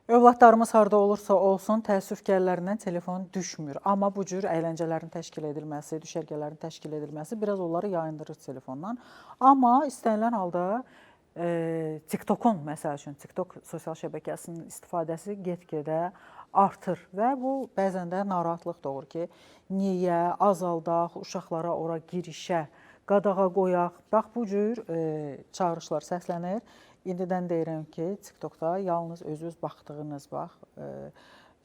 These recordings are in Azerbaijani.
Övladlarımız harda olursa olsun, təəssüfkərlərindən telefon düşmür. Amma bu cür əyləncələrin təşkil edilməsi, düşərgələrin təşkil edilməsi biraz onları yayındırır telefondan. Amma istənilən halda TikTokun, məsəl üçün, TikTok sosial şəbəkəsinin istifadəsi get-gedə artır və bu bəzən də narahatlıq doğur ki, niyə azaldaq, uşaqlara ora girişə qadağa qoyaq. Bax, bu cür çağırışlar səslənir. İndidən deyirəm ki, TikTokda yalnız özünüz baxdığınız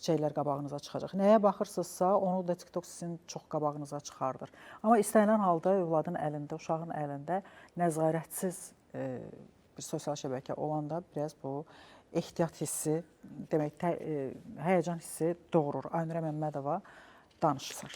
şeylər qabağınıza çıxacaq. Nəyə baxırsınızsa, onu da TikTok sizin çox qabağınıza çıxardır. Amma istənilən halda övladın əlində, uşağın əlində nəzarətsiz bir sosial şəbəkə olanda biraz bu ehtiyat hissi, demək, həyəcan hissi doğurur. Aynurə Məmmədova danışsın.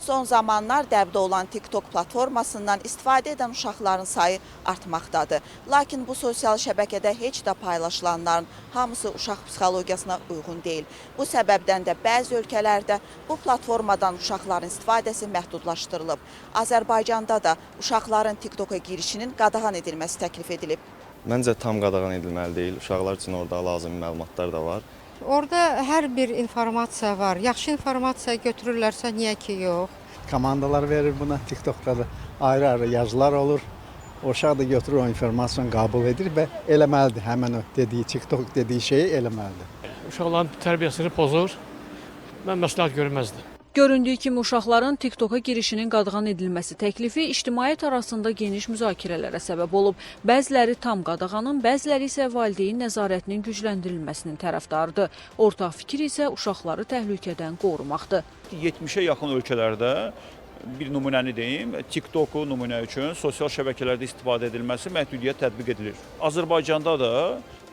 Son zamanlar dəbdə olan TikTok platformasından istifadə edən uşaqların sayı artmaqdadır. Lakin bu sosial şəbəkədə heç də paylaşılanların hamısı uşaq psixologiyasına uyğun deyil. Bu səbəbdən də bəzi ölkələrdə bu platformadan uşaqların istifadəsi məhdudlaşdırılıb. Azərbaycanda da uşaqların TikToka girişinin qadağan edilməsi təklif edilib. Məncə tam qadağan edilməli deyil. Uşaqlar üçün orada lazımi məlumatlar da var. Orada hər bir informasiya var. Yaxşı informasiya götürürlərsə, niyə ki yox? Komandalar verir buna, TikTokda da ayrı-ayrı yazılar olur. O uşaq da götürür o informasyonu qəbul edir və eləməlidir. Həmən o dediyi, TikTok dediyi şeyi eləməlidir. Uşaqların tərbiyəsini pozur. Mən məsləhət görməzdim. Göründüyü kimi uşaqların TikToka girişinin qadağan edilməsi təklifi ictimaiyyət arasında geniş müzakirələrə səbəb olub. Bəziləri tam qadağanın, bəziləri isə valideyn nəzarətinin gücləndirilməsinin tərəfdarıdır. Ortaq fikir isə uşaqları təhlükədən qorumaqdır. 70-ə yaxın ölkələrdə bir nümunəni deyim, TikToku nümunə üçün sosial şəbəkələrdə istifadə edilməsi məhdudiyyət tətbiq edilir. Azərbaycanda da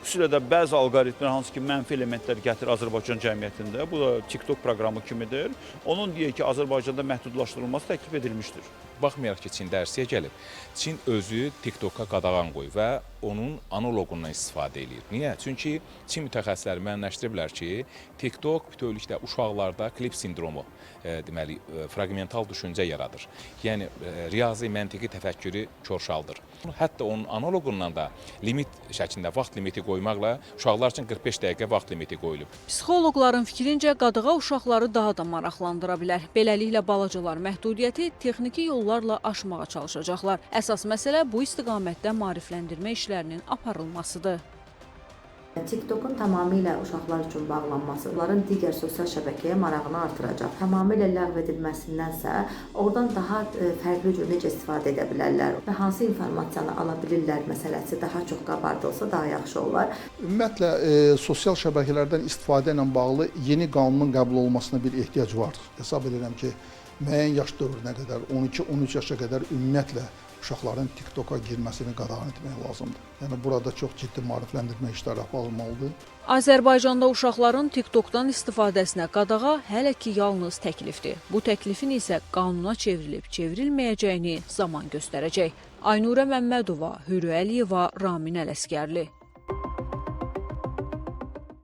xüsusilə də bəzi alqoritmlər, hansı ki, mənfi elementlər gətirir Azərbaycan cəmiyyətində, bu da TikTok proqramı kimidir. Onun deyək ki, Azərbaycanda məhdudlaşdırılması təklif edilmişdir. Baxmayaraq ki, Çin dərsiyə gəlib, Çin özü TikToka qadağan qoyub və onun analoqundan istifadə edir. Niyə? Çünki Çin mütəxəssisləri müəyyənləşdiriblər ki, TikTok bütövlükdə uşaqlarda klip sindromu, deməli, fraqmental düşüncə yaradır. Yəni, riyazi, məntiqi təfəkkürü korşaldır. Hətta onun analoqundan da limit şəklində vaxt limiti qoymaqla uşaqlar üçün 45 dəqiqə vaxt limiti qoyulub. Psixoloqların fikrincə qadağa uşaqları daha da maraqlandıra bilər. Beləliklə balacalar məhdudiyyəti texniki yollarla aşmağa çalışacaqlar. Əsas məsələ bu istiqamətdə maarifləndirmə işlərinin aparılmasıdır. TikTokun tamamilə uşaqlar üçün bağlanması, onların digər sosial şəbəkəyə marağını artıracaq. Tamamilə ləğv edilməsindənsə, oradan daha fərqli cür necə istifadə edə bilərlər və hansı informasiyanı ala bilirlər məsələsi daha çox qabardılsa daha yaxşı olar. Ümumiyyətlə, sosial şəbəkələrdən istifadə ilə bağlı yeni qanunun qəbul olmasına bir ehtiyac var. Hesab edirəm ki, müəyyən yaş dövrünə qədər, 12-13 yaşa qədər ümumiyyətlə uşaqların TikToka girməsini qadağan etmək lazımdır. Yəni, burada çox ciddi maarifləndirmə işləri aparılmalıdır. Azərbaycanda uşaqların TikTokdan istifadəsinə qadağa hələ ki yalnız təklifdir. Bu təklifin isə qanuna çevrilib-çevrilməyəcəyini zaman göstərəcək. Aynurə Məmmədova, Hürü Əliyeva, Ramin Ələsgərli.